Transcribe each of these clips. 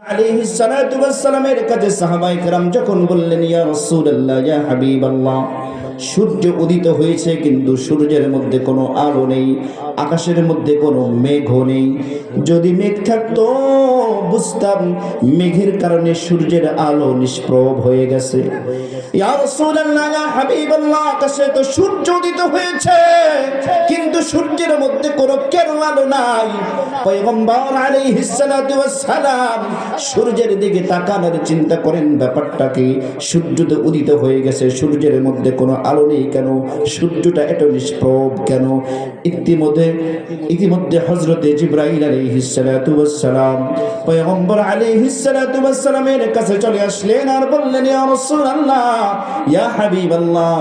আলাইহিস সালাতু ওয়াস সালামের কাছে সাহাবায়ে কেরাম যখন বললেন, ইয়া রাসূলুল্লাহ, ইয়া হাবিবাল্লাহ, সূর্য উদিত হয়েছে কিন্তু সূর্যের মধ্যে কোনো আলো নেই, আকাশের মধ্যে কোনো মেঘও নেই। যদি মেঘ থাকতো বুঝতাম মেঘের কারণে সূর্যের আলো নিষ্প্রভ হয়ে গেছে। ইয়া রাসূলুল্লাহ, ইয়া হাবিবাল্লাহ, আকাশে তো সূর্য উদিত হয়েছে কিন্তু সূর্যের মধ্যে কোনো কেন আলো নাই। পয়গম্বর আলাইহিস সালাতু ওয়াস সালাম সূর্যের দিকে তাকানোর চিন্তা করেন, ব্যাপারটা কি? সূর্য তো উদিত হয়ে গেছে, সূর্যের মধ্যে কোনো আলো নেই কেন? সূর্যটা এত নিষ্প্রভ কেন? ইতিমধ্যে হযরতে জিবরাইল আলাইহিস সালাতু ওয়াস সালাম পয়গম্বর আলাইহিস সালাতু ওয়াস সালামের কাছে চলে আসলেন আর বললেন, ইয়া রাসূলুল্লাহ, ইয়া হাবিবাল্লাহ,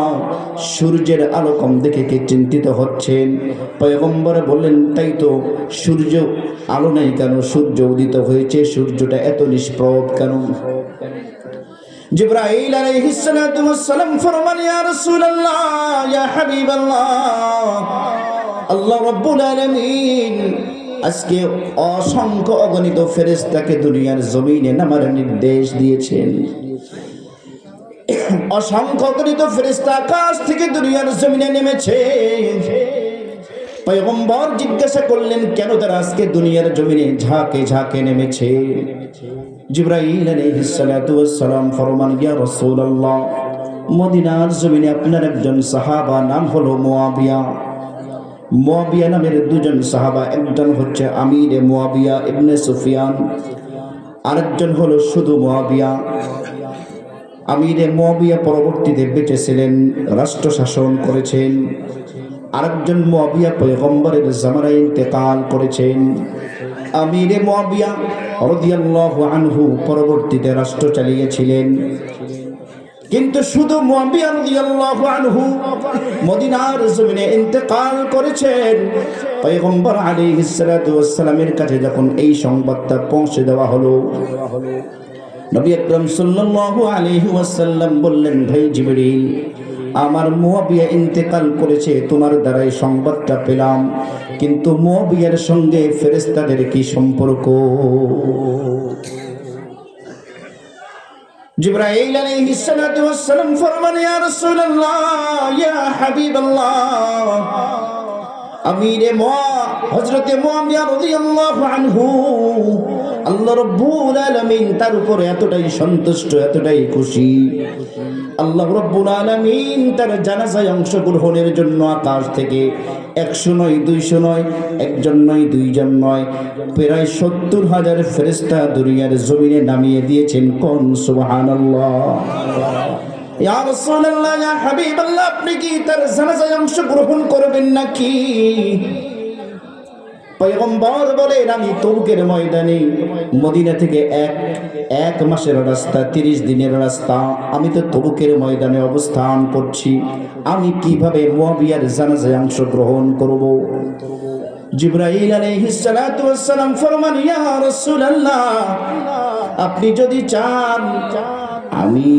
সূর্যের আলো কম দেখে কি চিন্তিত হচ্ছেন? পয়গম্বর বললেন, তাই তো, সূর্য আলো নেই কেন? সূর্য উদিত হয়েছে, সূর্যটা এত নিষ্প্রভ কেন? জিবরাইল আলাইহিস সালাতু ওয়াস সালাম ফরমান, ইয়া রাসূলুল্লাহ, ইয়া হাবিবাল্লাহ, আল্লাহ রাব্বুল আলামিন আজকে অসংখ্য অগণিত ফেরেশতাকে দুনিয়ার জমিনে নামার নির্দেশ দিয়েছেন। অসংখ্য অগণিত ফেরেশতা আকাশ থেকে দুনিয়ার জমিনে নেমেছে। পয়গম্বর জিজ্ঞাসা করলেন, কেন তারা আজকে দুনিয়ার জমিনে ঝাঁকে ঝাঁকে নেমেছে? জিবরাইল আলাইহিস সালাতু ওয়াস সালাম ফরমান, ইয়া রাসূলুল্লাহ, মদিনার জমিনে আপনার একজন সাহাবা, নাম হলো মুয়াবিয়া। মুয়াবিয়া নামের দুজন সাহাবা, একজন হচ্ছে আমিরে মুয়াবিয়া ইবনে সুফিয়ান, আরেকজন হলো শুধু মুয়াবিয়া। আমিরে মুয়াবিয়া পরবর্তীতে বেঁচে ছিলেন, রাষ্ট্র শাসন করেছেন। আরেকজন মুয়াবিয়া পয়গম্বরের জামানায় ইন্তেকাল করেছেন। আমিরে মুয়াবিয়া রাদিয়াল্লাহু আনহু পরবর্তীতে রাষ্ট্র চালিয়েছিলেন, কিন্তু শুধু মুয়াবিয়া রাদিয়াল্লাহু আনহু মদিনার জমিনে ইন্তেকাল করেছেন। পয়গম্বর আলাইহিস সালাতু ওয়াস সালামের কাছে যখন এই সংবাদটা পৌঁছে দেওয়া হলো, নবী আকরাম সাল্লাল্লাহু আলাইহি ওয়াসাল্লাম বললেন, ভাই জিবরিল, আমার মুয়াবিয়া ইন্তেকাল করেছে, তোমার দ্বারাই সংবাদটা পেলাম, কিন্তু মুয়াবিয়ার সঙ্গে ফেরেশতাদের কি সম্পর্ক? জিবরাইল আলাইহিস সালাতু ওয়াস সালাম ফরমান, ইয়া রাসূলুল্লাহ, ইয়া হাবিবাল্লাহ, আমিরে হযরতে মুয়াবিয়া রাদিয়াল্লাহু আনহু আল্লাহ রাব্বুল আলামিন তার উপরে এতটাই সন্তুষ্ট, এতটাই খুশি, আল্লাহ রাব্বুল আলামিন তার জানাজায় অংশগ্রহণের জন্য আকাশ থেকে 100 নয়, 200 নয়, একজন নয়, দুইজন নয়, প্রায় 70,000 ফেরেশতা দুনিয়ার জমিনে নামিয়ে দিয়েছেন। কোন সুবহানাল্লাহ। ইয়া রাসূলুল্লাহ, ইয়া হাবিবাল্লাহ, আপনি কি তার জানাজায় অংশগ্রহণ করবেন নাকি? পয়গম্বর বলেন, আমি তবুকের ময়দানে, মদিনা থেকে এক মাসের রাস্তা, 30 দিনের রাস্তা, আমি তো তবুকের ময়দানে অবস্থান করছি, আমি কিভাবে মুয়াবিয়ার জানাজায় অংশগ্রহণ করব? জিবরাইল আলাইহিস সালাতু ওয়াস সালাম ফরমান, ইয়া রাসূলুল্লাহ, আপনি যদি চান আমি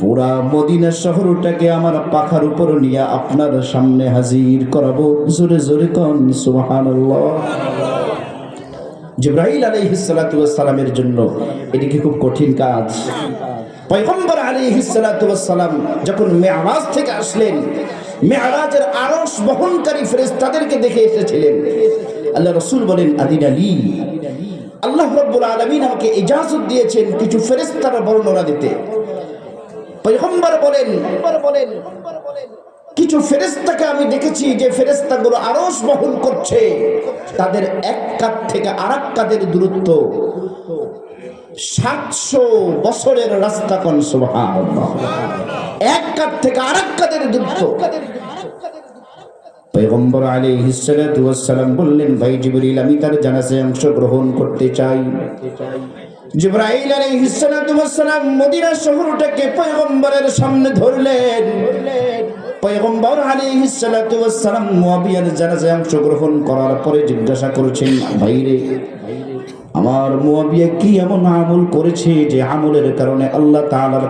পুরা মদিনা শহরটাকে আমার পাখার উপর নিয়ে আপনার সামনে হাজির করাবো। জোরে জোরে কোন সুবহানাল্লাহ। জিবরাইল আলাইহিস সালাতু ওয়াস সালামের জন্য এটি কি খুব কঠিন কাজ? পয়গম্বর আলাইহিস সালাতু ওয়াস সালাম যখন মেরাজ থেকে আসলেন, মেরাজের আরশ বহনকারী ফেরেশতাদেরকে দেখে এসেছিলেন। আল্লাহ রাসূল বলেন, আদিন আলী, আল্লাহ রাব্বুল আলামিন আমাকে ইজাজত দিয়েছেন কিছু ফেরেশতার বর্ণনা দিতে। পয়গম্বর বলেন, কিছু ফেরেশতাকে আমি দেখেছি যে ফেরেশতাগুলো আরশ বহন করছে, তাদের এক কাঁধ থেকে আরেক কাঁধের দূরত্ব 700 বছরের রাস্তা। কোন সুবহানাল্লাহ। এক কাঁধ থেকে আরেক কাঁধের দূরত্ব। পয়গম্বর আলাইহিস সালাতু ওয়াস সালাম বললেন, ভাই জিবরিল, আমি তার জানাজায় অংশগ্রহণ করতে চাই। জিবরাইল আলাইহিস সালাতু ওয়াস সালাম মদিনা শহরটাকে পয়গম্বরের সামনে ধরলেন। পয়গম্বর আলাইহিস সালাতু ওয়াস সালাম মুয়াবিয়ার জানাজায় অংশগ্রহণ করার পরে জিজ্ঞাসা করেছেন, ভাইরে, আমার মুয়াবিয়া কি এমন আমল করেছে যে আমলের কারণে আল্লাহ তাআলার